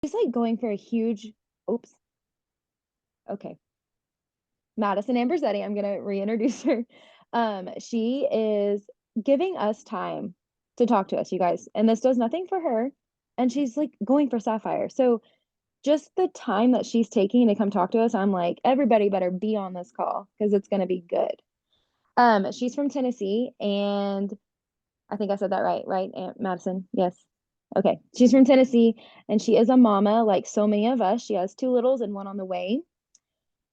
She's like going for a huge, oops, okay. Madison Ambrosetti, I'm gonna reintroduce her. She is giving us time to talk to us, you guys, and this does nothing for her. And she's like going for Sapphire. So just the time that she's taking to come talk to us, I'm like, everybody better be on this call because it's gonna be good. She's from Tennessee, and I think I said that right, right, Aunt Madison? Yes. Okay. She's from Tennessee, and she is a mama like so many of us. She has two littles and one on the way.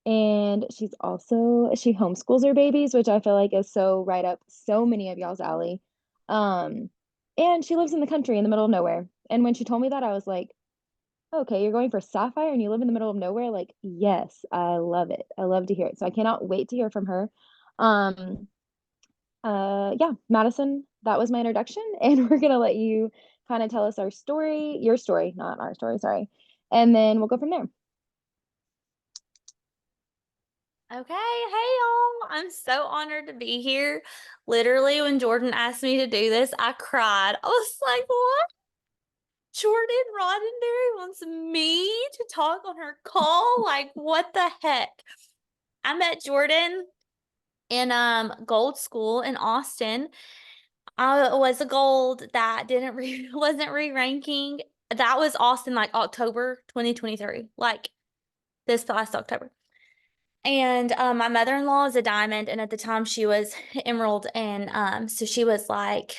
And she homeschools her babies, which I feel like is so right up so many of y'all's alley. Um, and she lives in the country in the middle of nowhere. And when she told me that, I was like, okay, you're going for Sapphire and you live in the middle of nowhere? Like, yes, I love it. I love to hear it. So I cannot wait to hear from her. Um, yeah, Madison, that was my introduction, and we're gonna let you kind of tell us our story, your story, not our story, sorry. And then we'll go from there. Okay, hey y'all. I'm so honored to be here. Literally, when Jordan asked me to do this, I cried. I was like, what? Jordan Roddenberry wants me to talk on her call? Like, what the heck? I met Jordan in gold school in Austin. I was a gold that didn't wasn't re-ranking. That was Austin like October 2023, like this past October. And my mother-in-law is a diamond, and at the time she was emerald, and so she was like,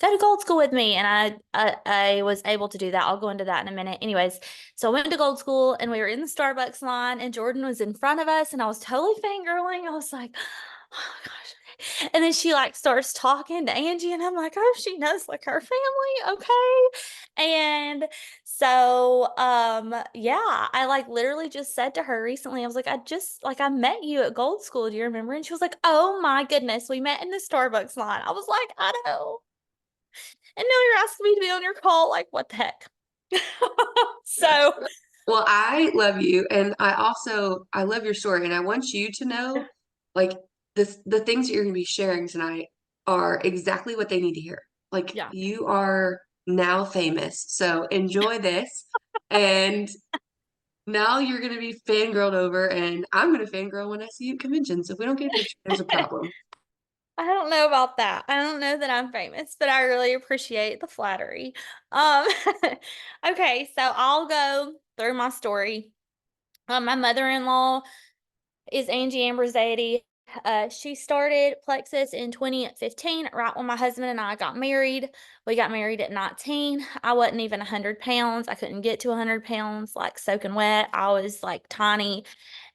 "Go to gold school with me," and I was able to do that. I'll go into that in a minute. Anyways, so I went to gold school, and we were in the Starbucks line, and Jordan was in front of us, and I was totally fangirling. I was like, "Oh my gosh." And then she like starts talking to Angie, and I'm like, oh, she knows like her family, okay. And so yeah, I like literally just said to her recently, I was like, I met you at Gold School, do you remember? And she was like, oh my goodness, we met in the Starbucks line. I was like, I know. And now you're asking me to be on your call, like what the heck? So Well, I love you, and I love your story, and I want you to know, like the things that you're going to be sharing tonight are exactly what they need to hear. Like yeah. you are now famous, so enjoy this, and now you're going to be fangirled over, and I'm going to fangirl when I see you at conventions. If we don't get a picture, there's a problem. I don't know about that. I don't know that I'm famous, but I really appreciate the flattery. Um, okay, so I'll go through my story. My mother-in-law is Angie Ambrosetti. She started Plexus in 2015, right when my husband and I got married. We got married at 19. I wasn't even 100 pounds. I couldn't get to 100 pounds, like soaking wet. I was like tiny.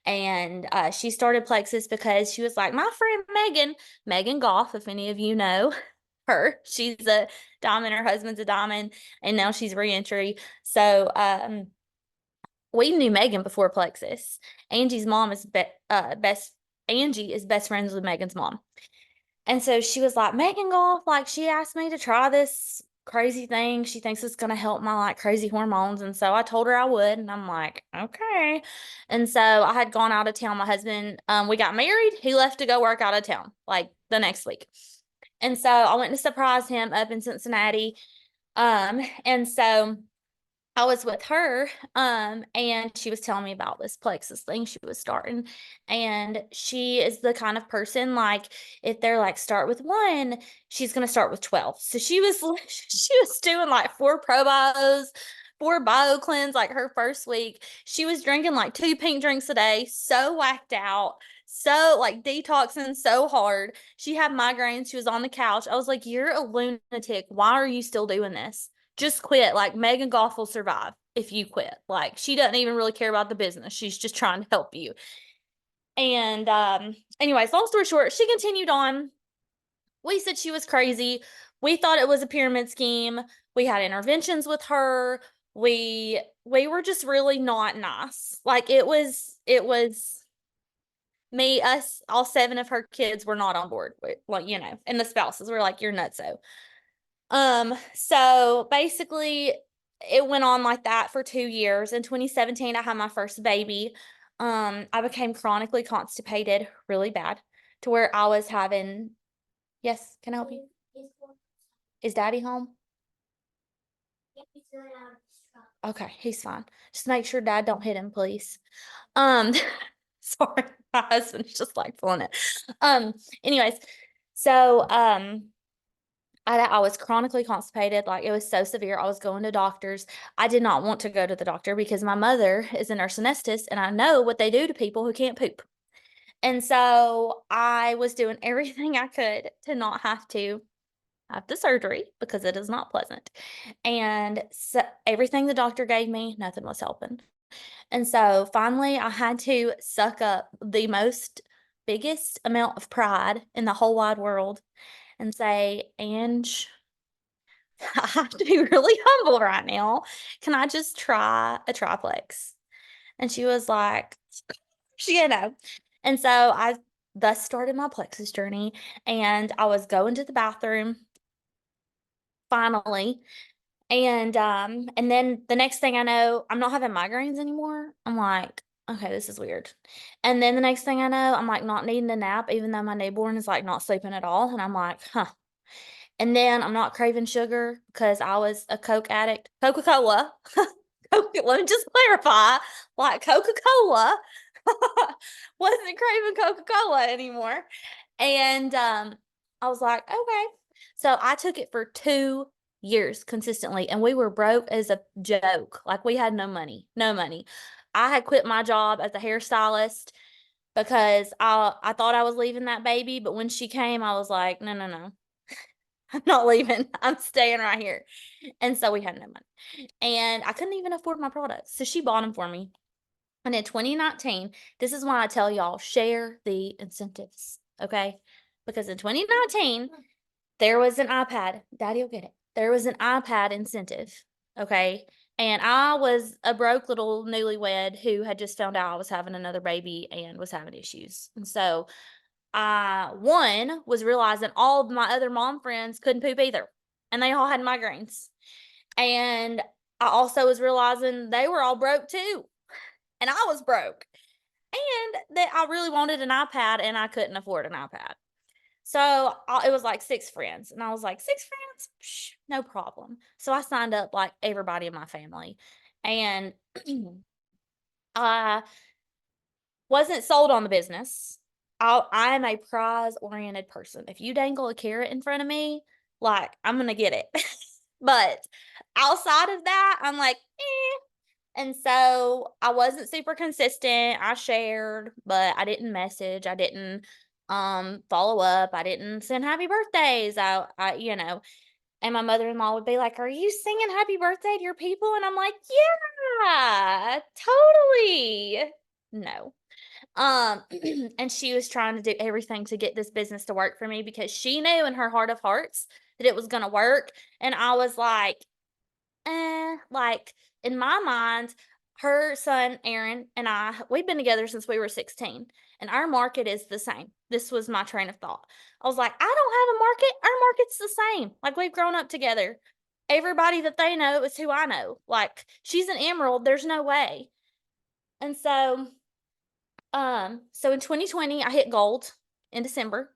And she started Plexus because she was like, my friend Megan Goff, if any of you know her, she's a diamond, her husband's a diamond, and now she's reentry. So we knew Megan before Plexus. Angie's mom is Angie is best friends with Megan's mom. And so she was like, Megan Golf, like she asked me to try this crazy thing. She thinks it's gonna help my like crazy hormones. And so I told her I would, and I'm like, okay. And so I had gone out of town. My husband, we got married. He left to go work out of town like the next week. And so I went to surprise him up in Cincinnati. And so I was with her, and she was telling me about this Plexus thing she was starting. And she is the kind of person, like, if they're like, start with one, she's gonna start with 12. So she was she was doing like 4 Probios, 4 Bio-Cleanse, like her first week. She was drinking like 2 pink drinks a day, so whacked out, so like detoxing so hard. She had migraines, she was on the couch. I was like, you're a lunatic. Why are you still doing this? Just quit. Like Megan Goff will survive if you quit. Like she doesn't even really care about the business. She's just trying to help you. And anyways, long story short, she continued on. We said she was crazy. We thought it was a pyramid scheme. We had interventions with her. We were just really not nice. Like it was me, us, all 7 of her kids were not on board. Like, and the spouses were like, you're nutso. So basically it went on like that for 2 years. In 2017, I had my first baby. I became chronically constipated really bad to where I was having, yes, can I help you? Is daddy home? okay, he's fine. Just make sure Dad don't hit him, please. Sorry, my husband's just like pulling it. Anyways, so I was chronically constipated. Like, it was so severe. I was going to doctors. I did not want to go to the doctor because my mother is a nurse anesthetist, and I know what they do to people who can't poop. And so I was doing everything I could to not have to have the surgery because it is not pleasant. And so everything the doctor gave me, nothing was helping. And so finally, I had to suck up the biggest amount of pride in the whole wide world and say, Ange, I have to be really humble right now. Can I just try a triplex? And she was like, you know. And so I thus started my Plexus journey, and I was going to the bathroom finally. And then the next thing I know, I'm not having migraines anymore. I'm like, okay, this is weird. And then the next thing I know, I'm like not needing a nap, even though my newborn is like not sleeping at all. And I'm like, huh. And then I'm not craving sugar because I was a Coke addict. Coca-Cola. Let me just clarify, like Coca-Cola. Wasn't craving Coca-Cola anymore. And I was like, okay. So I took it for 2 years consistently, and we were broke as a joke. Like, we had no money, no money. I had quit my job as a hairstylist because I thought I was leaving that baby, but when she came, I was like, no, no, no. I'm not leaving. I'm staying right here. And so we had no money. And I couldn't even afford my products. So she bought them for me. And in 2019, this is why I tell y'all, share the incentives, okay? Because in 2019, there was an iPad. Daddy will get it. There was an iPad incentive, okay? And I was a broke little newlywed who had just found out I was having another baby and was having issues. And so one was realizing all of my other mom friends couldn't poop either, and they all had migraines. And I also was realizing they were all broke too, and I was broke, and that I really wanted an iPad, and I couldn't afford an iPad. So it was like 6 friends, and I was like, 6 friends? Psh, no problem. So I signed up like everybody in my family, and I wasn't sold on the business. I'm a prize-oriented person. If you dangle a carrot in front of me, like, I'm gonna get it. But outside of that, I'm like, eh. And so I wasn't super consistent. I shared, but I didn't message. I didn't follow up. I didn't send happy birthdays. And my mother-in-law would be like, "Are you singing happy birthday to your people?" And I'm like, "Yeah, totally." No. And she was trying to do everything to get this business to work for me because she knew in her heart of hearts that it was going to work. And I was like, like, in my mind, her son, Aaron, and we've been together since we were 16, and our market is the same. This was my train of thought. I was like, I don't have a market. Our market's the same. Like, we've grown up together. Everybody that they know is who I know. Like, she's an emerald. There's no way. And so in 2020, I hit gold in December,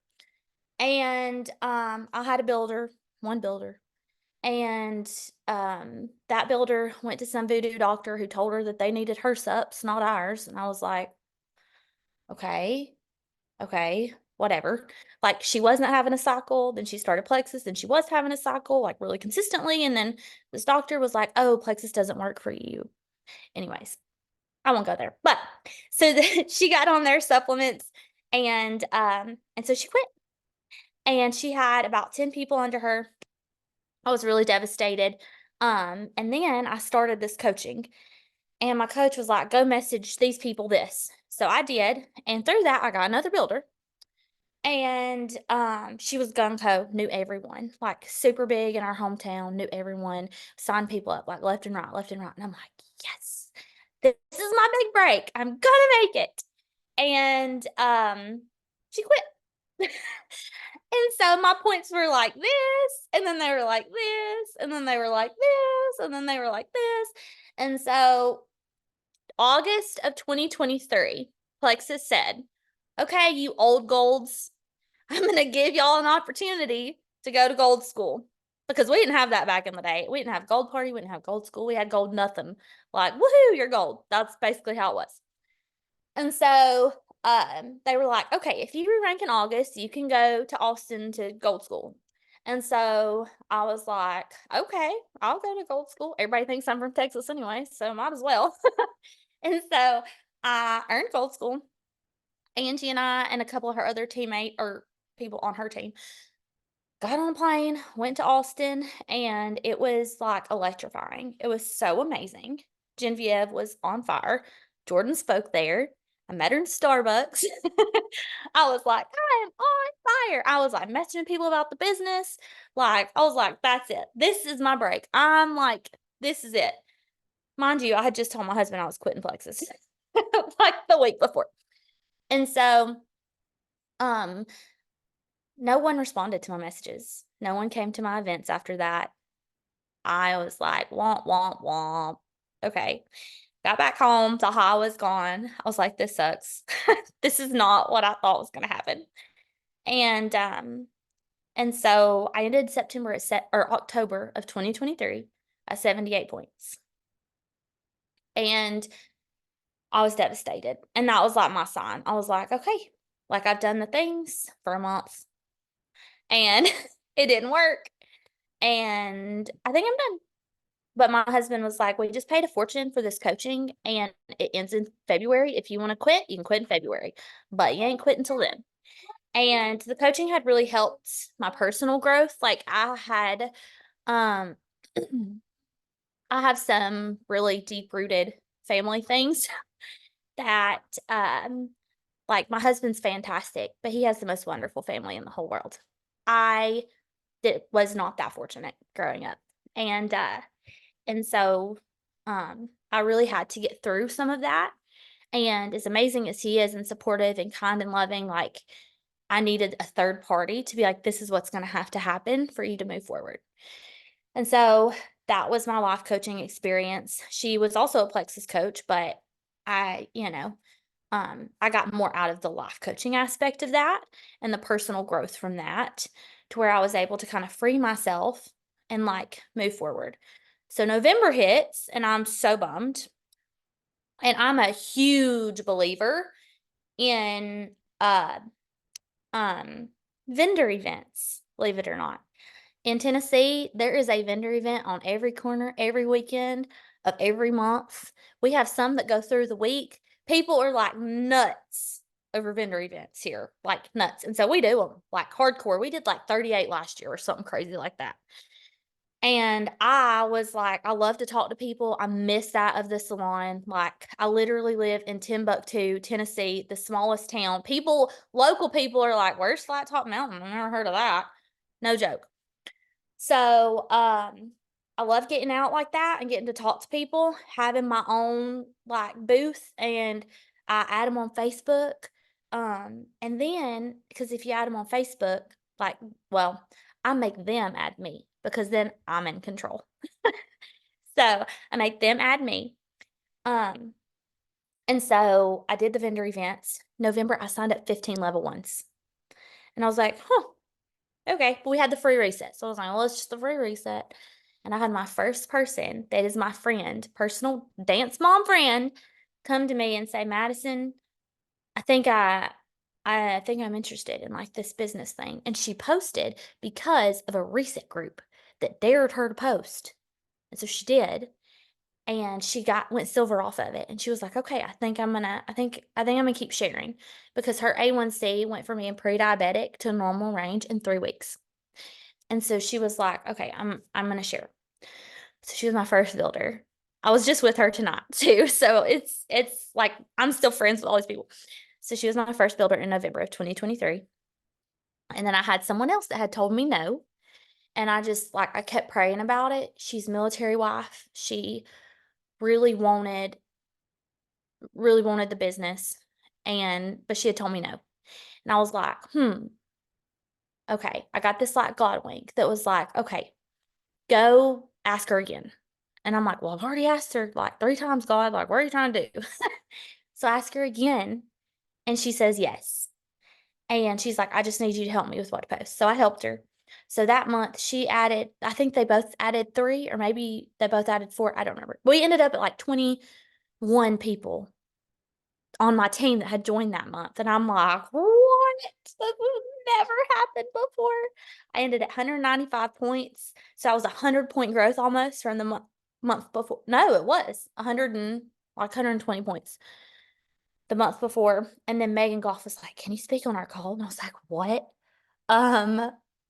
and I had one builder, and that builder went to some voodoo doctor who told her that they needed her sups, not ours. And I was like, okay, whatever. Like, she wasn't having a cycle, then she started Plexus, and she was having a cycle like really consistently, and then this doctor was like, oh, Plexus doesn't work for you. Anyways, I won't go there. But so she got on their supplements, and so she quit. And she had about 10 people under her. I was really devastated. And then I started this coaching, and my coach was like, go message these people this. So I did, and through that I got another builder. And she was gung-ho, knew everyone, like super big in our hometown, knew everyone, signed people up like left and right, left and right. And I'm like, yes, this is my big break. I'm gonna make it. And she quit. And so my points were like this, and then they were like this, and then they were like this, and then they were like this. And so August of 2023, Plexus said, okay, you old golds, I'm going to give y'all an opportunity to go to gold school. because we didn't have that back in the day. We didn't have gold party. We didn't have gold school. We had gold nothing. Like, woohoo, you're gold. That's basically how it was. And so they were like, okay, if you re-rank in August, you can go to Austin to gold school. And so I was like, okay, I'll go to gold school. Everybody thinks I'm from Texas anyway, so might as well. And so I earned gold school. Angie and I and a couple of her other teammates or people on her team got on a plane, went to Austin, and it was like electrifying. It was so amazing. Genevieve was on fire. Jordan spoke there. I met her in Starbucks. I was like, I am on fire. I was like messaging people about the business. Like, I was like, that's it. This is my break. I'm like, this is it. Mind you, I had just told my husband I was quitting Plexus like the week before. And so, no one responded to my messages. No one came to my events after that. I was like, womp, womp, womp. Okay. Got back home. The high was gone. I was like, this sucks. This is not what I thought was going to happen. And so I ended September or October of 2023 at 78 points. And I was devastated. And that was like my sign. I was like, okay, like I've done the things for a month and it didn't work. And I think I'm done. But my husband was like, we just paid a fortune for this coaching and it ends in February. If you want to quit, you can quit in February, but you ain't quit until then. And the coaching had really helped my personal growth. Like I had, I have some really deep rooted family things that, like my husband's fantastic, but he has the most wonderful family in the whole world. I was not that fortunate growing up. And so I really had to get through some of that. And as amazing as he is and supportive and kind and loving, like I needed a third party to be like, this is what's going to have to happen for you to move forward. And so that was my life coaching experience. She was also a Plexus coach, but I got more out of the life coaching aspect of that and the personal growth from that to where I was able to kind of free myself and like move forward. So November hits and I'm so bummed. And I'm a huge believer in vendor events, believe it or not. In Tennessee, there is a vendor event on every corner, every weekend of every month. We have some that go through the week. People are like nuts over vendor events here, like nuts. And so we do them like hardcore. We did like 38 last year or something crazy like that. And I was like, I love to talk to people. I miss that of the salon. Like I literally live in Timbuktu, Tennessee, the smallest town. Local people are like, where's Flat Top Mountain? I've never heard of that. No joke. So, I love getting out like that and getting to talk to people, having my own like booth, and I add them on Facebook. And then, because if you add them on Facebook, like, well, I make them add me because then I'm in control. So I make them add me. And so I did the vendor events. November, I signed up 15 level ones. And I was like, okay, but we had the free reset. So I was like, well, it's just a free reset. And I had my first person that is my friend, personal dance mom friend, come to me and say, Madison, I think I'm interested in like this business thing. And she posted because of a reset group that dared her to post. And so she did. And she went silver off of it. And she was like, okay, I think I'm gonna keep sharing, because her A1C went from being pre-diabetic to normal range in 3 weeks. And so she was like, okay, I'm gonna share. So she was my first builder. I was just with her tonight too. So it's like I'm still friends with all these people. So she was my first builder in November of 2023. And then I had someone else that had told me no. And I kept praying about it. She's military wife. She really wanted the business, but she had told me no. And I was like, okay. I got this like God wink that was like, okay, go ask her again. And I'm like, well, I've already asked her like 3 times, God, like, what are you trying to do? So I ask her again, and she says yes. And she's like, I just need you to help me with what to post. So I helped her. So that month she added, I think they both added 3, or maybe they both added 4. I don't remember. We ended up at like 21 people on my team that had joined that month. And I'm like, what? That would never happened before. I ended at 195 points. So I was 100-point growth almost from the month before. No, it was 120 points the month before. And then Megan Goff was like, can you speak on our call? And I was like, what?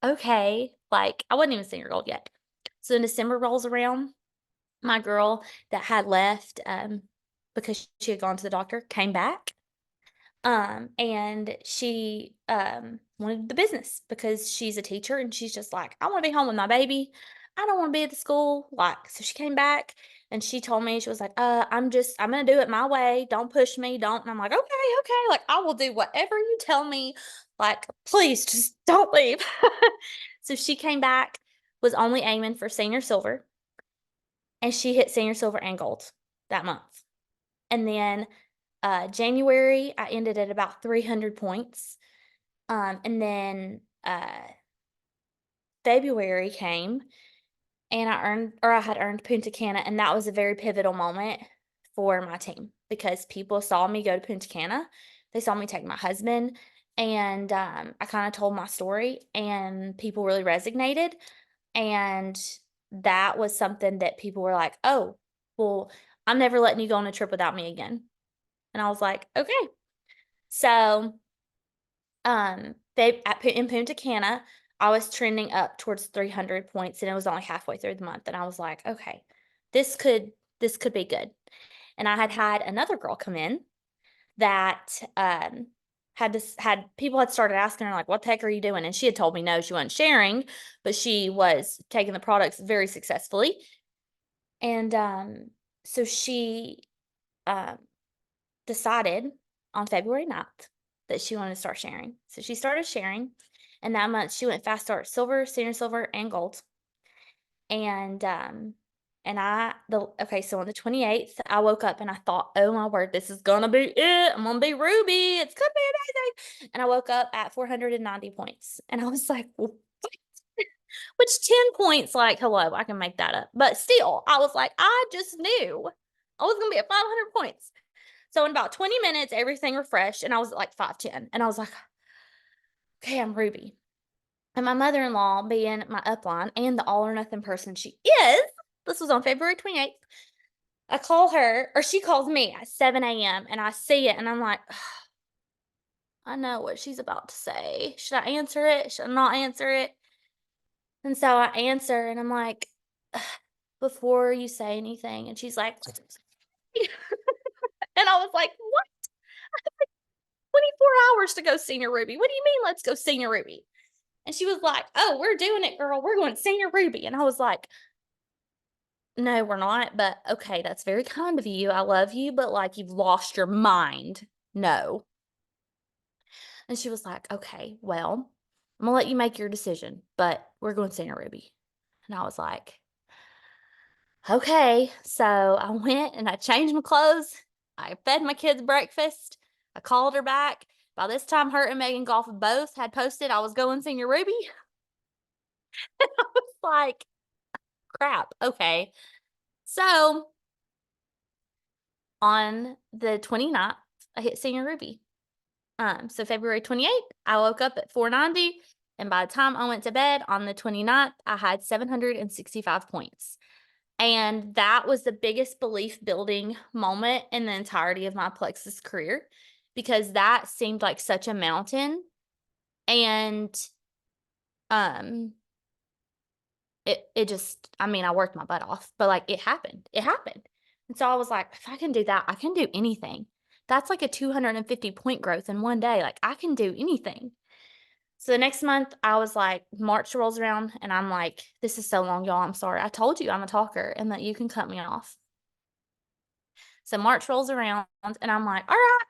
Okay. Like, I wasn't even senior gold yet. So then December rolls around. My girl that had left, because she had gone to the doctor, came back. And she wanted the business because she's a teacher, and she's just like, I want to be home with my baby. I don't want to be at the school. Like, so she came back and she told me, she was like, I'm gonna do it my way. Don't push me. Don't. And I'm like, okay. Like, I will do whatever you tell me. Like, please just don't leave. So she came back, was only aiming for senior silver, and she hit senior silver and gold that month. And then January, I ended at about 300 points. And then February came, and I had earned Punta Cana, and that was a very pivotal moment for my team because people saw me go to Punta Cana. They saw me take my husband, and I kind of told my story, and people really resonated. And that was something that people were like, oh, well, I'm never letting you go on a trip without me again. And I was like, okay. So, in Punta Cana, I was trending up towards 300 points, and it was only halfway through the month. And I was like, okay, this could be good. And I had another girl come in that, had people had started asking her, like, what the heck are you doing? And she had told me no, she wasn't sharing, but she was taking the products very successfully. And, so she, decided on February 9th that she wanted to start sharing. So she started sharing, and that month she went fast start silver, senior silver, and gold. And so on the 28th, I woke up and I thought, oh my word, this is gonna be it. I'm gonna be Ruby. It's gonna be amazing. And I woke up at 490 points, and I was like, what? Which 10 points, like, hello, I can make that up. But still, I was like, I just knew I was gonna be at 500 points. So in about 20 minutes, everything refreshed, and I was at like 510. And I was like, okay, I'm Ruby. And my mother-in-law, being my upline and the all or nothing person she is, this was on February 28th. I call her, or she calls me at 7 a.m. and I see it, and I'm like, I know what she's about to say. Should I answer it? Should I not answer it? And so I answer, and I'm like, before you say anything. And she's like, and I was like, what? 24 hours to go senior Ruby. What do you mean, let's go senior Ruby? And she was like, oh, we're doing it, girl. We're going senior Ruby. And I was like, no, we're not. But okay, that's very kind of you. I love you, but like, you've lost your mind. No. And she was like, okay, well, I'm gonna let you make your decision, but we're going senior Ruby. And I was like, okay. So I went and I changed my clothes. I fed my kids breakfast. I called her back. By this time, her and Megan Goff both had posted I was going senior Ruby. And I was like, crap. Okay. So on the 29th, I hit senior Ruby. So February 28th, I woke up at 490. And by the time I went to bed on the 29th, I had 765 points. And that was the biggest belief building moment in the entirety of my Plexus career, because that seemed like such a mountain. And it just, I mean, I worked my butt off, but like it happened. And so I was like, if I can do that, I can do anything. That's like a 250 point growth in one day. Like, I can do anything. So the next month, I was like, March rolls around, and I'm like, this is so long, y'all. I'm sorry. I told you I'm a talker and that you can cut me off. So March rolls around, and I'm like, all right,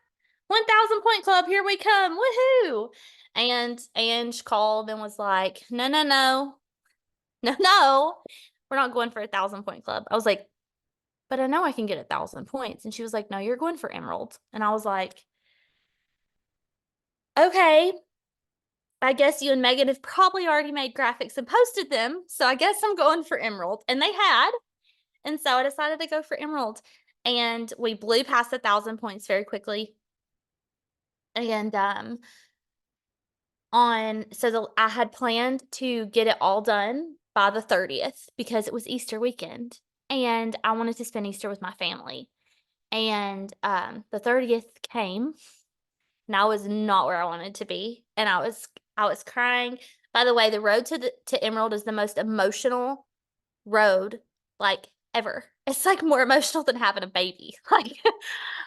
1,000 point club, here we come. Woohoo. And Ange called and was like, no, we're not going for 1,000 point club. I was like, but I know I can get 1,000 points. And she was like, no, you're going for emerald. And I was like, okay. I guess you and Megan have probably already made graphics and posted them. So I guess I'm going for emerald. And they had. And so I decided to go for emerald. And we blew past 1,000 points very quickly. And I had planned to get it all done by the 30th because it was Easter weekend. And I wanted to spend Easter with my family. And the 30th came, and I was not where I wanted to be. And I was crying. By the way, the road to Emerald is the most emotional road like ever. It's like more emotional than having a baby. Like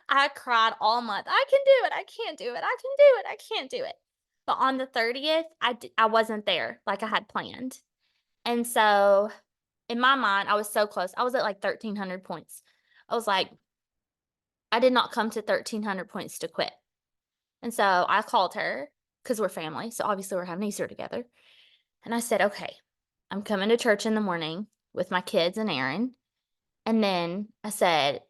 I cried all month. I can do it. I can't do it. I can do it. I can't do it. But on the 30th, I wasn't there like I had planned. And so in my mind, I was so close. I was at like 1,300 points. I was like, I did not come to 1,300 points to quit. And so I called her because we're family. So obviously we're having Easter together. And I said, okay, I'm coming to church in the morning with my kids and Aaron. And then I said,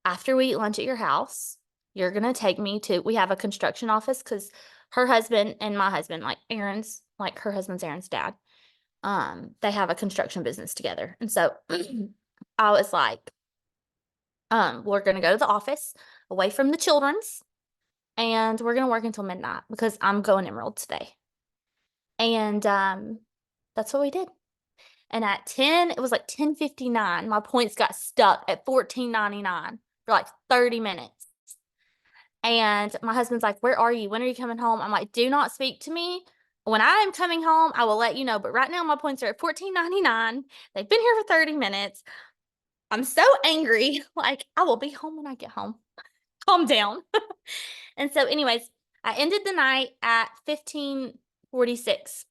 after we eat lunch at your house, you're going to take me to, we have a construction office because her husband and my husband, like Aaron's, like her husband's Aaron's dad, they have a construction business together. And so I was like, we're going to go to the office away from the children's and we're going to work until midnight because I'm going Emerald today. And that's what we did. And at 10, it was like 10:59. My points got stuck at 14.99 for like 30 minutes. And my husband's like, where are you? When are you coming home? I'm like, do not speak to me. When I am coming home, I will let you know. But right now, my points are at 14.99. They've been here for 30 minutes. I'm so angry. Like, I will be home when I get home. Calm down. And so, anyways, I ended the night at 15:46.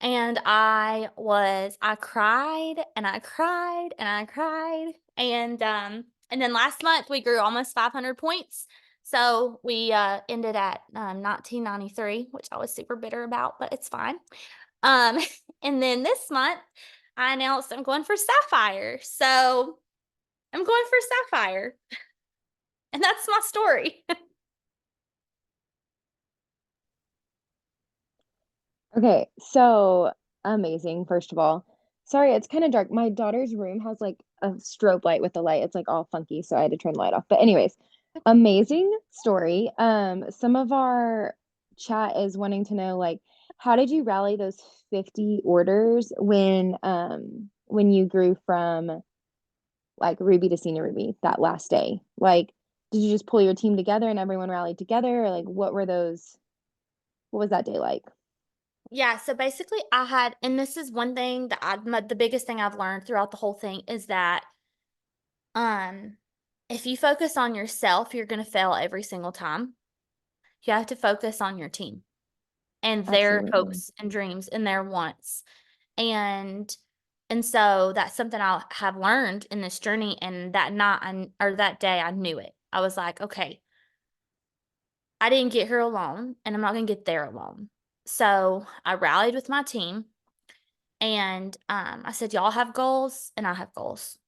And I cried and I cried and I cried. And then last month we grew almost 500 points. So we ended at 1993, which I was super bitter about, but it's fine. Um, and then this month I announced I'm going for Sapphire. So I'm going for Sapphire. And that's my story. Okay, so amazing, first of all. Sorry, it's kind of dark. My daughter's room has like a strobe light with the light. It's like all funky, so I had to turn the light off. But anyways, amazing story. Some of our chat is wanting to know like how did you rally those 50 orders when you grew from like Ruby to Senior Ruby that last day? Like, did you just pull your team together and everyone rallied together? Or like what was that day like? Yeah, so basically and this is one thing that the biggest thing I've learned throughout the whole thing is that if you focus on yourself, you're going to fail every single time. You have to focus on your team and their Absolutely. hopes and dreams and their wants. And so that's something I have learned in this journey. And that night or that day, I knew it. I was like, okay, I didn't get here alone, and I'm not going to get there alone. So I rallied with my team, and I said, y'all have goals, and I have goals.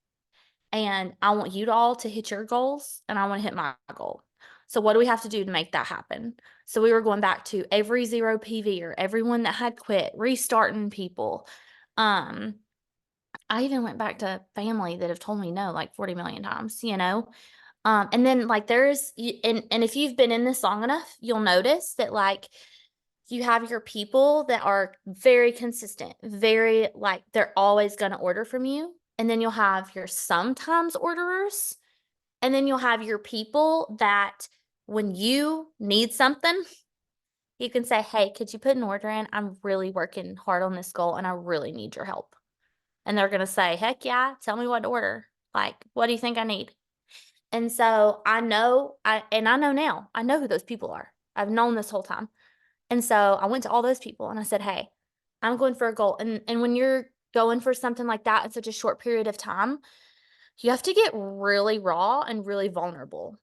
And I want you all to hit your goals, and I want to hit my goal. So what do we have to do to make that happen? So we were going back to every 0 PV or everyone that had quit, restarting people. I even went back to family that have told me no like 40 million times, you know? And then like and if you've been in this long enough, you'll notice that like you have your people that are very consistent, very like they're always going to order from you. And then you'll have your sometimes orderers. And then you'll have your people that when you need something, you can say, hey, could you put an order in? I'm really working hard on this goal and I really need your help. And they're going to say, heck yeah, tell me what to order. Like, what do you think I need? And so I know now, I know who those people are. I've known this whole time. And so I went to all those people and I said, hey, I'm going for a goal. And when you're going for something like that in such a short period of time, you have to get really raw and really vulnerable.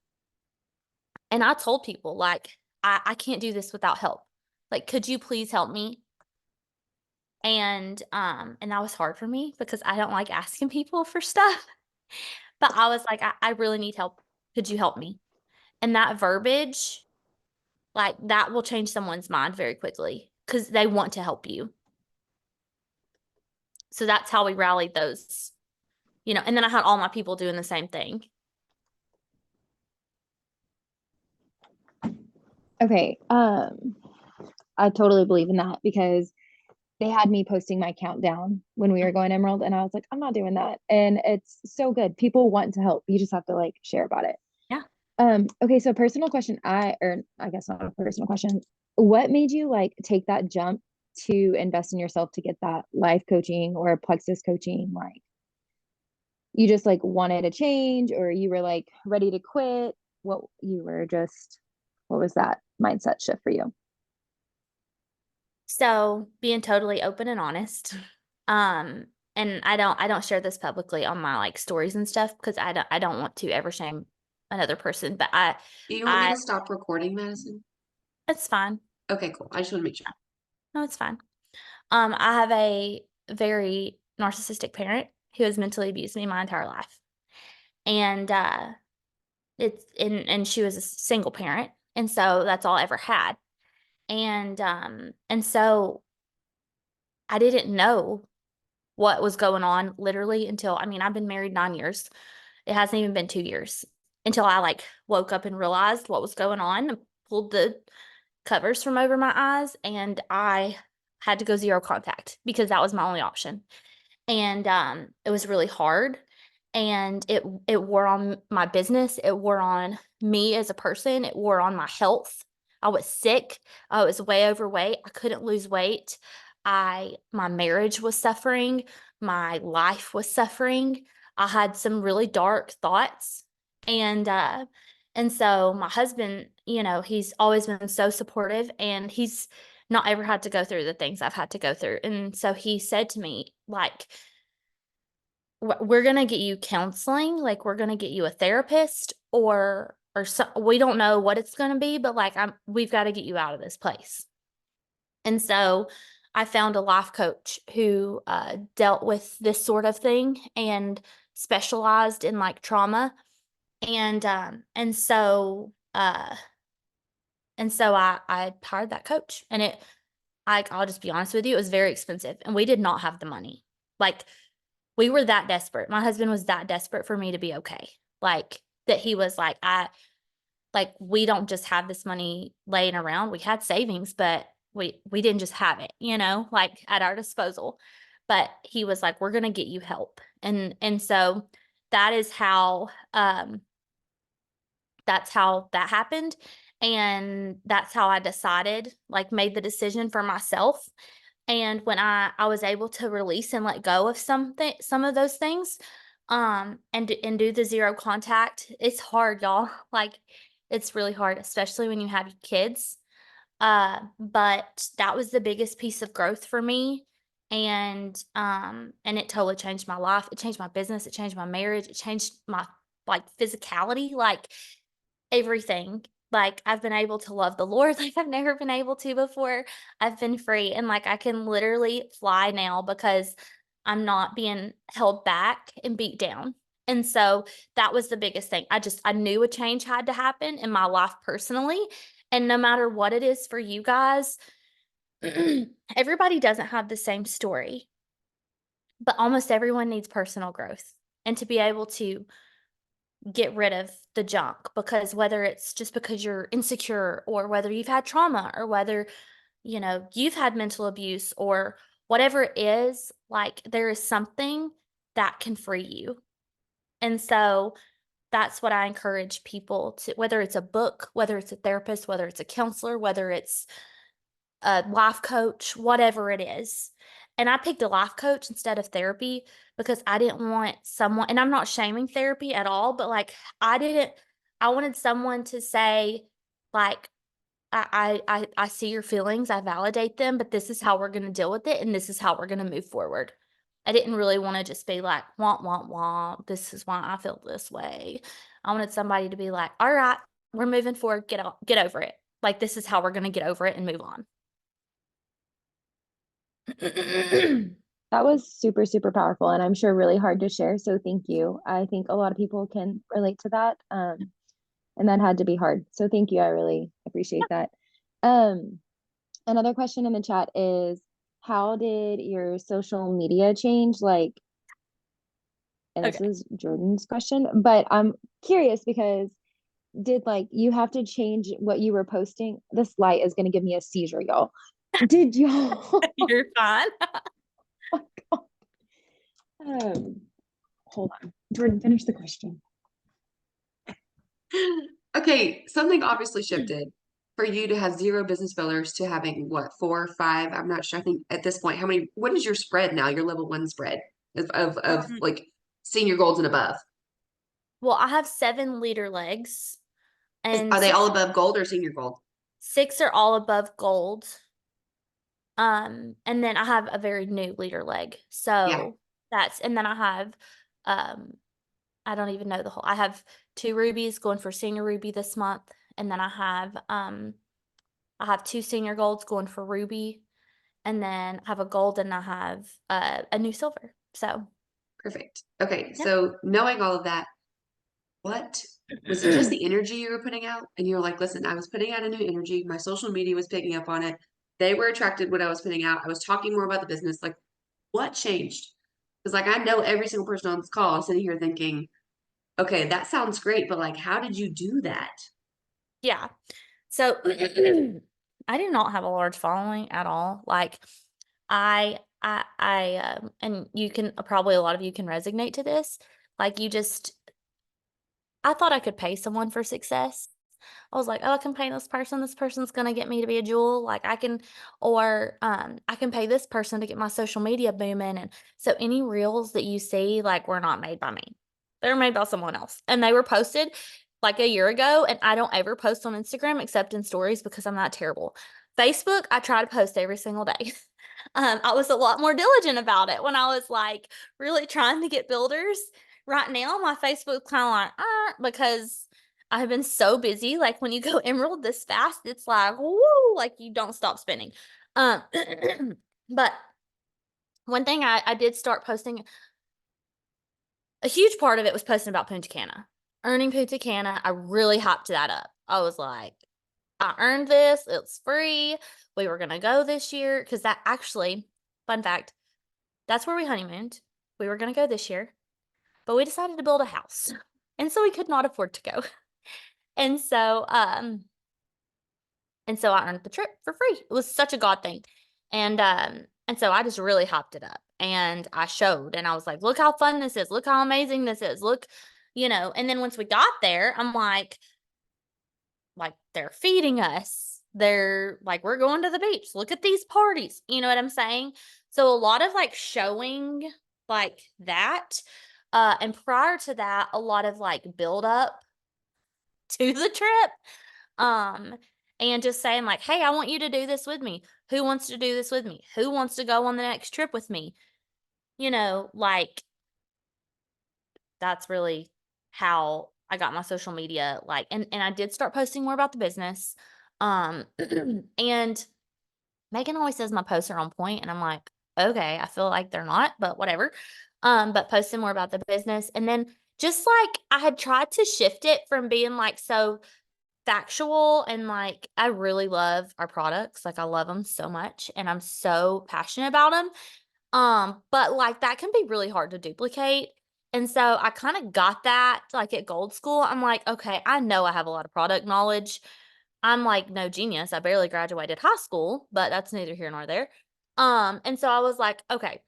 And I told people, like, I can't do this without help. Like, could you please help me? And that was hard for me because I don't like asking people for stuff. But I was like, I really need help. Could you help me? And that verbiage, like that will change someone's mind very quickly. because they want to help you. So that's how we rallied those, and then I had all my people doing the same thing. Okay. I totally believe in that because they had me posting my countdown when we were going Emerald, and I was like, I'm not doing that. And it's so good. People want to help. You just have to like share about it. Yeah. Okay, so personal question, or I guess not a personal question. What made you like take that jump to invest in yourself to get that life coaching or Plexus coaching? Like you just like wanted a change, or you were like ready to quit? What was that mindset shift for you? So being totally open and honest. And I don't share this publicly on my like stories and stuff because I don't want to ever shame another person. But Do you want me to stop recording, Madison? it's fine. Okay, cool. I just want to make sure. No, it's fine. I have a very narcissistic parent who has mentally abused me my entire life. And and she was a single parent, and so that's all I ever had. And so I didn't know what was going on literally until, I mean, I've been married 9 years. It hasn't even been 2 years until I like woke up and realized what was going on and pulled the covers from over my eyes, and I had to go zero contact because that was my only option. And it was really hard, and it wore on my business, it wore on me as a person, it wore on my health. I was sick, I was way overweight, I couldn't lose weight. My marriage was suffering, my life was suffering. I had some really dark thoughts. And so my husband, he's always been so supportive, and he's not ever had to go through the things I've had to go through. And so he said to me, like, we're going to get you counseling, like we're going to get you a therapist, or so, we don't know what it's going to be, but like we've got to get you out of this place. And so I found a life coach who dealt with this sort of thing and specialized in like trauma. And so I hired that coach, and I'll just be honest with you, it was very expensive, and we did not have the money. Like, we were that desperate. My husband was that desperate for me to be okay. Like, that he was like, we don't just have this money laying around. We had savings, but we didn't just have it, like at our disposal. But he was like, we're going to get you help. And so that is how, that's how that happened. And that's how I decided, like made the decision for myself. And when I was able to release and let go of some of those things, and do the zero contact, it's hard, y'all. Like, it's really hard, especially when you have kids. But that was the biggest piece of growth for me. And it totally changed my life. It changed my business. It changed my marriage. It changed my like physicality, like everything. Like, I've been able to love the Lord like I've never been able to before. I've been free, and like I can literally fly now because I'm not being held back and beat down. And so that was the biggest thing. I knew a change had to happen in my life personally. And no matter what it is for you guys, everybody doesn't have the same story, but almost everyone needs personal growth, and to be able to get rid of the junk, because whether it's just because you're insecure, or whether you've had trauma, or whether you've had mental abuse, or whatever it is, like there is something that can free you. And so that's what I encourage people to, whether it's a book, whether it's a therapist, whether it's a counselor, whether it's a life coach, whatever it is. And I picked a life coach instead of therapy because I didn't want someone, and I'm not shaming therapy at all, but like I wanted someone to say, like, I see your feelings, I validate them, but this is how we're going to deal with it, and this is how we're going to move forward. I didn't really want to just be like, womp, womp, womp, this is why I feel this way. I wanted somebody to be like, all right, we're moving forward, get over it. Like, this is how we're going to get over it and move on. That was super, super powerful, and I'm sure really hard to share. So thank you. I think a lot of people can relate to that. And that had to be hard. So thank you. I really appreciate that. Um, Another question in the chat is, how did your social media change? Like, and this Okay. is Jordan's question, but I'm curious because did like you have to change what you were posting? This light is going to give me a seizure, y'all. Did y'all? You're fine. um, hold on, Jordan, finish the question. Okay, something obviously shifted for you to have 0 business builders to having what, 4 or 5? I'm not sure. I think at this point, what is your spread now? Your level 1 spread of Um, like senior golds and above? well, I have 7 leader legs, and Are they all above gold or senior gold? 6 are all above gold. And then I have a very new leader leg. Yeah, So and then I have, I don't even know I have 2 rubies going for senior ruby this month. And then I have 2 senior golds going for ruby. And then I have a gold and I have a new silver. So, perfect. Okay, yeah. so knowing all of that, what was it just the energy you were putting out? And you were like, listen, I was putting out a new energy. My social media was picking up on it. They were attracted to what I was putting out. I was talking more about the business. Like, what changed? Because like I know every single person on this call is sitting here thinking, okay, that sounds great, but like, how did you do that? Yeah. So I do not have a large following at all. Like and you can probably a lot of you can resonate to this. Like I thought I could pay someone for success. I was like, oh, I can pay this person. This person's gonna get me to be a jewel. Like I can pay this person to get my social media booming. And so any reels that you see, like, were not made by me. They were made by someone else. And they were posted like a year ago. And I don't ever post on Instagram except in stories because I'm not terrible. Facebook, I try to post every single day. I was a lot more diligent about it when I was like really trying to get builders. Right now, my Facebook kind of like, because I have been so busy. Like when you go emerald this fast, it's like, woo, like you don't stop spinning. Um, but one thing I did start posting, a huge part of it was posting about Punta Cana. Earning Punta Cana, I really hyped that up. I was like, I earned this, it's free. We were gonna go this year. Cause that actually, fun fact, that's where we honeymooned. We were gonna go this year, but we decided to build a house. And so we could not afford to go. And so I earned the trip for free. It was such a God thing. And so I just really hopped it up and I showed and I was like, look how fun this is. Look how amazing this is. Look, and then once we got there, I'm like they're feeding us. They're like, we're going to the beach. Look at these parties. You know what I'm saying? So a lot of like showing like that. And prior to that, a lot of like build up to the trip. Um, and just saying like, hey, I want you to do this with me. Who wants to do this with me? Who wants to go on the next trip with me? Like that's really how I got my social media like and I did start posting more about the business. And Megan always says my posts are on point and I'm like, okay, I feel like they're not, but whatever. But posting more about the business and then just like I had tried to shift it from being like so factual and like I really love our products. Like I love them so much and I'm so passionate about them. But like that can be really hard to duplicate. And so I kind of got that like at Gold School. I'm like, okay, I know I have a lot of product knowledge. I'm like no genius. I barely graduated high school, but that's neither here nor there. And so I was like, okay,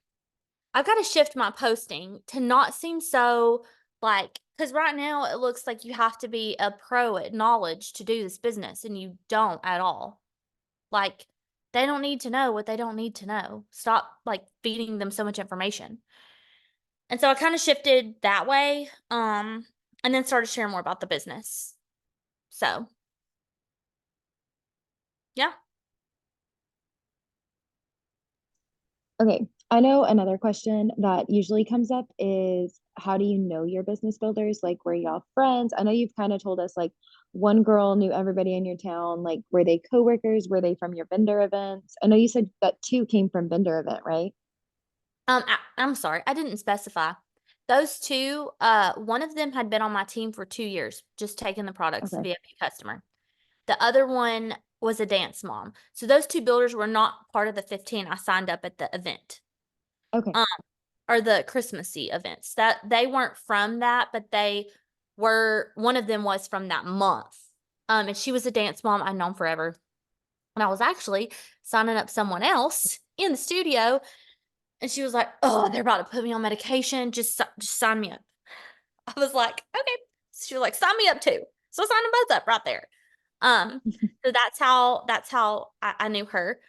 I've got to shift my posting to not seem so like, because right now it looks like you have to be a pro at knowledge to do this business, and you don't at all. Like, they don't need to know what they don't need to know. Stop like feeding them so much information. And so I kind of shifted that way, and then started sharing more about the business. So, yeah. Okay, I know another question that usually comes up is how do you know your business builders? Like, were y'all friends? I know you've kind of told us like one girl knew everybody in your town. Like, were they coworkers? Were they from your vendor events? I know you said that 2 came from vendor event, right? I'm sorry, I didn't specify. Those 2, one of them had been on my team for 2 years, just taking the products, Okay. VIP customer. The other one was a dance mom. So those two builders were not part of the 15 I signed up at the event. Okay. Or the Christmassy events. That they weren't from that, but they were, one of them was from that month. And she was a dance mom I'd known forever. And I was actually signing up someone else in the studio, and she was like, "Oh, they're about to put me on medication. Just sign me up." I was like, "Okay." She was like, "Sign me up too." So I signed them both up right there. So that's how I knew her.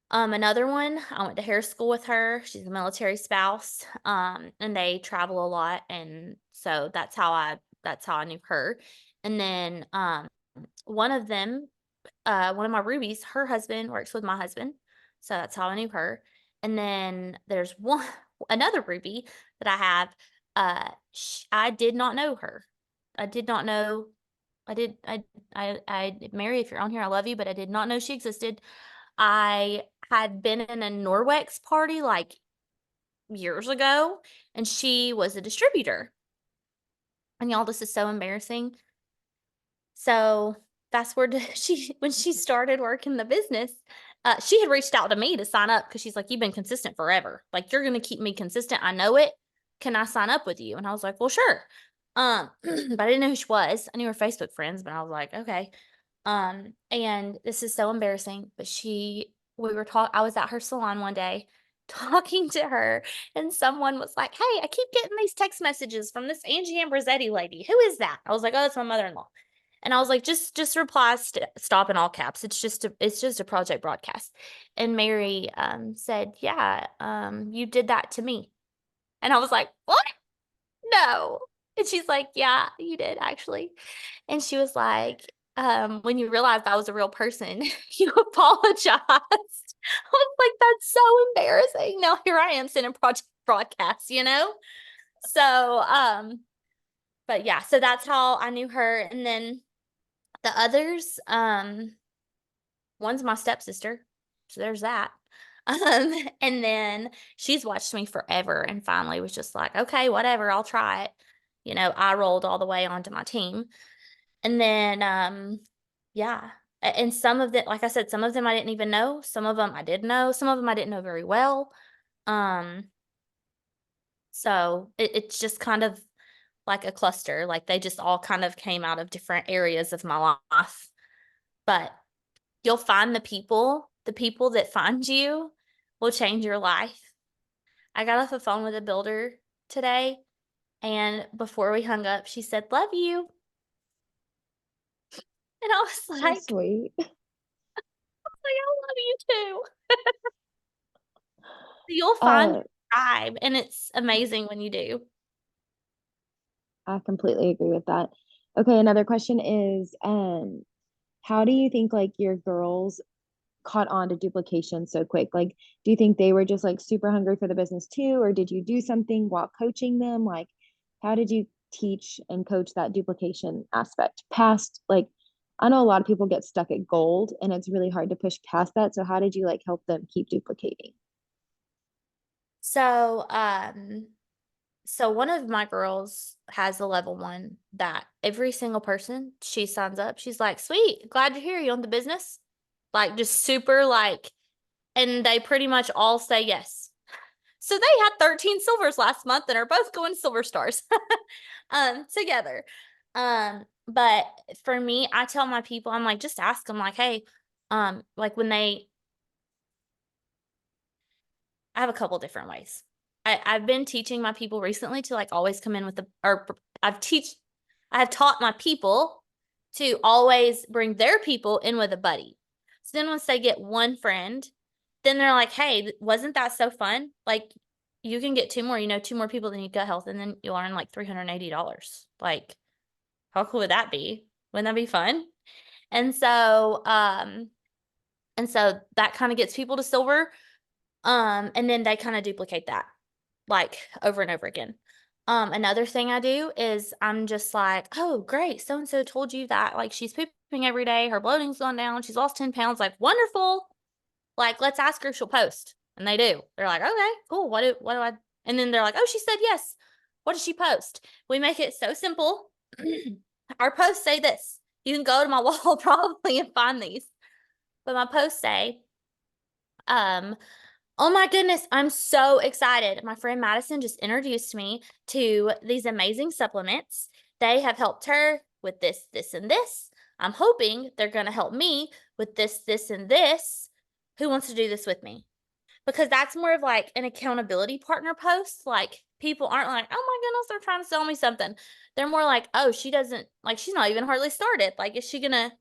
Another one, I went to hair school with her. She's a military spouse. And they travel a lot, and so that's how I knew her. And then one of them, one of my rubies, her husband works with my husband. So that's how I knew her. And then there's another ruby that I have. I did not know her. I did not know. Mary, if you're on here, I love you, but I did not know she existed. I had been in a Norwex party like years ago, and she was a distributor. And y'all, this is so embarrassing. So fast forward to when she started working the business, she had reached out to me to sign up because she's like, "You've been consistent forever. Like, you're gonna keep me consistent. I know it. Can I sign up with you?" And I was like, "Well, sure." But I didn't know who she was. I knew her Facebook friends, but I was like, "Okay." And this is so embarrassing, but I was at her salon one day talking to her, and someone was like, "Hey, I keep getting these text messages from this Angie Ambrosetti lady. Who is that?" I was like, "Oh, that's my mother-in-law." And I was like, just reply, stop in all caps. It's just a project broadcast. And Mary said, "Yeah, you did that to me." And I was like, "What? No." And she's like, "Yeah, you did actually." And she was like, "When you realized I was a real person, you apologized." I was like, "That's so embarrassing." Now here I am sending project broadcasts, you know? So, but yeah, so that's how I knew her. And then the others, one's my stepsister. So there's that. And then she's watched me forever and finally was just like, "Okay, whatever, I'll try it." I rolled all the way onto my team. And then, yeah. And some of them, like I said, some of them I didn't even know. Some of them I did know. Some of them I didn't know very well. Um, so it's just kind of like a cluster. Like they just all kind of came out of different areas of my life. But you'll find the people that find you will change your life. I got off the phone with a builder today, and before we hung up, she said, "Love you." And I was So like, sweet. "I love you too." You'll find Uh, your tribe, and it's amazing when you do. I completely agree with that. Okay, another question is, how do you think like your girls caught on to duplication so quick? Like, do you think they were just like super hungry for the business too, or did you do something while coaching them? Like, how did you teach and coach that duplication aspect past like I know a lot of people get stuck at gold and it's really hard to push past that. So how did you like help them keep duplicating? So, so one of my girls has a level 1 that every single person she signs up, she's like, "Sweet, glad you're here. You want the business?" Like, just super like, and they pretty much all say yes. So they had 13 silvers last month and are both going silver stars together. But for me, I tell my people, I'm like, just ask them like, "Hey, like when I have a couple different ways. I've been teaching my people recently to like always come in with I have taught my people to always bring their people in with a buddy. So then once they get one friend, then they're like, "Hey, wasn't that so fun? Like you can get two more, two more people that need gut health, and then you'll earn like $380. Like, how cool would that be? Wouldn't that be fun?" And so, that kind of gets people to silver. And then they kind of duplicate that like over and over again. Another thing I do is I'm just like, "Oh, great. So and so told you that like she's pooping every day, her bloating's gone down, she's lost 10 pounds. Like, wonderful. Like, let's ask her if she'll post." And they do. They're like, "Okay, cool. What do I?" And then they're like, "Oh, she said yes. What does she post?" We make it so simple. Our posts say this. You can go to my wall probably and find these. but my posts say, oh my goodness, I'm so excited. My friend Madison just introduced me to these amazing supplements. They have helped her with this, this, and this. I'm hoping they're going to help me with this, this, and this. Who wants to do this with me? Because that's more of like an accountability partner post. Like people aren't like, oh my goodness, they're trying to sell me something. They're more like, oh, she doesn't, like, she's not even hardly started. Like, is she going to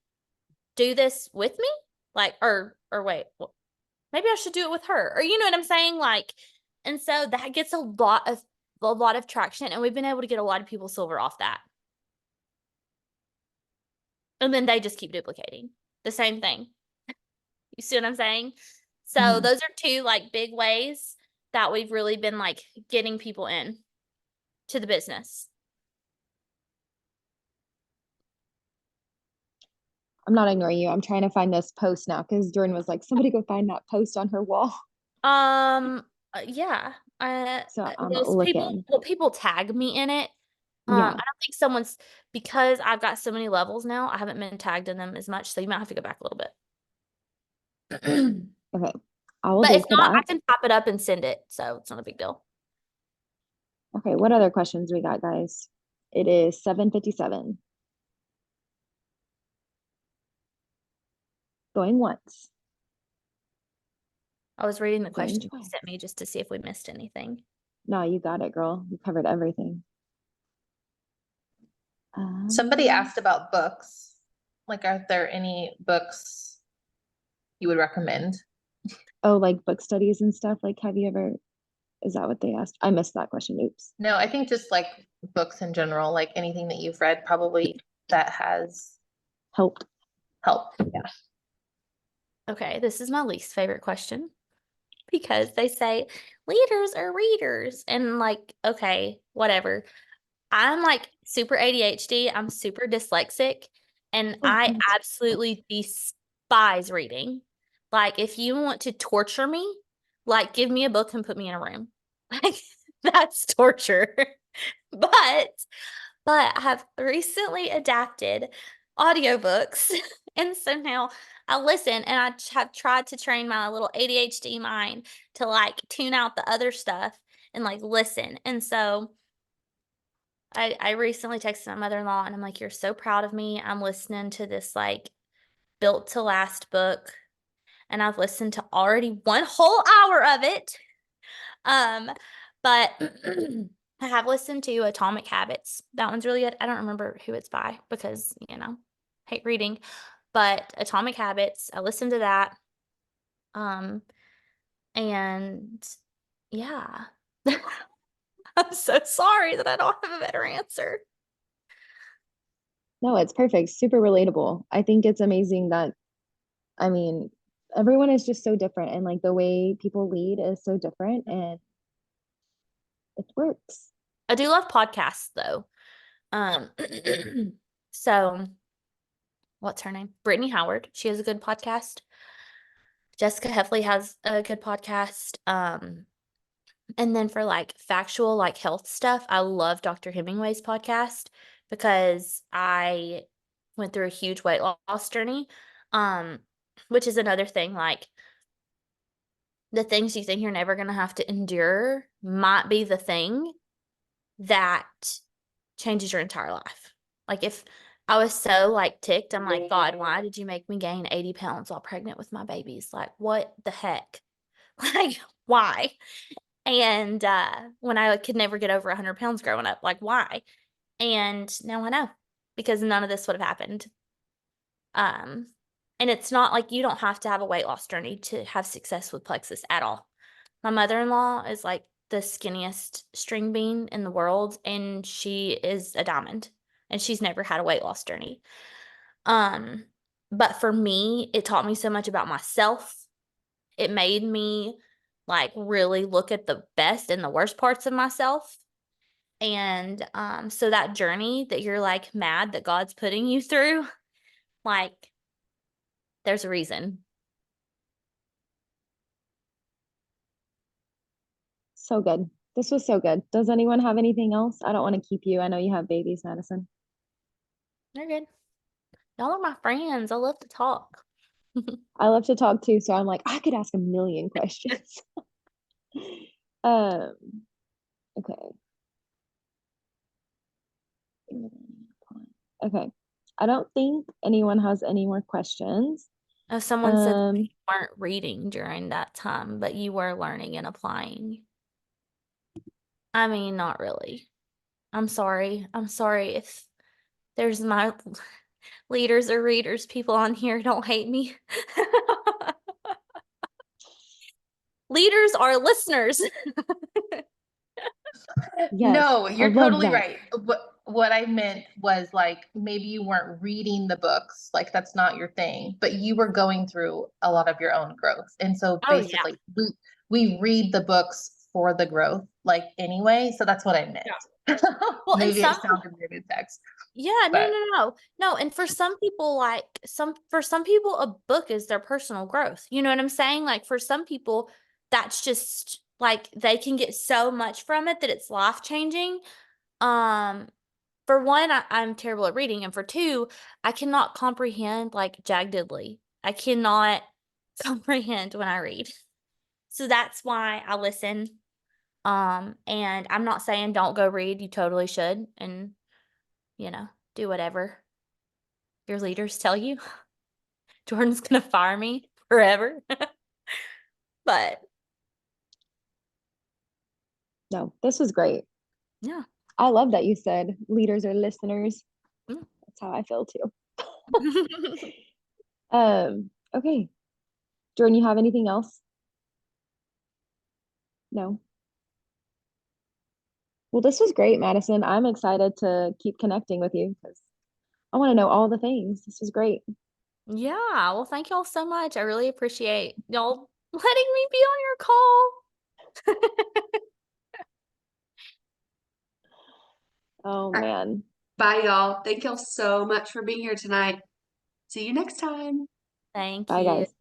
do this with me? Like, or wait, maybe I should do it with her, or you know what I'm saying? Like, and so that gets a lot of traction, and we've been able to get a lot of people silver off that. And then they just keep duplicating the same thing. You see what I'm saying? So those are two like big ways that we've really been like getting people in to the business. I'm not ignoring you. I'm trying to find this post now because Jordan was like, somebody go find that post on her wall. Yeah. So I'm Those looking. people tag me in it. Yeah. I don't think someone's, because I've got so many levels now, I haven't been tagged in them as much, so you might have to go back a little bit. Okay. I will But do if for not, I that. can pop it up and send it, so it's not a big deal. Okay, what other questions we got, guys? It is 7:57. Going once. I was reading the Going question you twice. sent me just to see if we missed anything. No, you got it, girl. You covered everything. Somebody asked about books. Like, are there any books you would recommend? Oh, like book studies and stuff. Like, have you ever, is that what they asked? I missed that question. Oops. No, I think just like books in general, like anything that you've read probably that has Helped. helped. Yeah. Okay, this is my least favorite question because they say leaders are readers, and like, okay, whatever. I'm like super ADHD. I'm super dyslexic, and I absolutely despise reading. Like, if you want to torture me, like, give me a book and put me in a room. Like, that's torture. But I have recently adapted audiobooks. And so now I listen, and I have tried to train my little ADHD mind to like tune out the other stuff and like listen. And so I recently texted my mother-in-law, and I'm like, you're so proud of me. I'm listening to this like built to last book, and I've listened to already 1 whole hour of it. But I have listened to Atomic Habits. That one's really good. I don't remember who it's by because, you know, hate reading. But Atomic Habits, I listened to that. And yeah. I'm so sorry that I don't have a better answer. No, it's perfect. Super relatable. I think it's amazing that, I mean, everyone is just so different, and like the way people lead is so different, and it works. I do love podcasts though. So what's her name? Brittany Howard. She has a good podcast. Jessica Heffley has a good podcast. And then for like factual, like health stuff, I love Dr. Hemingway's podcast because I went through a huge weight loss journey. Which is another thing, like the things you think you're never going to have to endure might be the thing that changes your entire life. Like if I was so like ticked, I'm like, God, why did you make me gain 80 pounds while pregnant with my babies? Like, what the heck? Like, why? And when I could never get over 100 pounds growing up, like, why? And now I know, because none of this would have happened. And it's not like you don't have to have a weight loss journey to have success with Plexus at all. My mother-in-law is like the skinniest string bean in the world, and she is a diamond, and she's never had a weight loss journey. But for me, it taught me so much about myself. It made me like really look at the best and the worst parts of myself. And so that journey that you're like mad that God's putting you through, like there's a reason. So good. This was so good. Does anyone have anything else? I don't want to keep you. I know you have babies, Madison. They're good. Y'all are my friends. I love to talk. I love to talk too, so I'm like, I could ask a million questions. Um, okay. Okay. I don't think anyone has any more questions. Oh, someone said that Um, you weren't reading during that time, but you were learning and applying. I mean, not really. I'm sorry. I'm sorry if there's my leaders or readers, people on here don't hate me. Leaders are listeners. yes, No, I you're love totally that. right. What I meant was like maybe you weren't reading the books, like that's not your thing, but you were going through a lot of your own growth. And so Oh, yeah. basically we read the books for the growth, like anyway. So that's what I meant. Well, and Maybe it some sounded weird in text, Yeah, no, but no, no. No, and for some people, like for some people, a book is their personal growth. You know what I'm saying? Like for some people, that's just like they can get so much from it that it's life changing. Um, for one, I'm terrible at reading, and for two, I cannot comprehend like jaggedly. I cannot comprehend when I read. So that's why I listen. And I'm not saying don't go read. You totally should, and do whatever your leaders tell you. Jordan's gonna fire me forever. But No, this was great. yeah. I love that you said leaders are listeners. Mm. That's how I feel too. Okay. Jordan, you have anything else? No. Well, this was great, Madison. I'm excited to keep connecting with you because I want to know all the things. This was great. Yeah, well, thank y'all so much. I really appreciate y'all letting me be on your call. Oh man. Bye, y'all. Thank y'all so much for being here tonight. See you next time. Thank Bye, you. guys.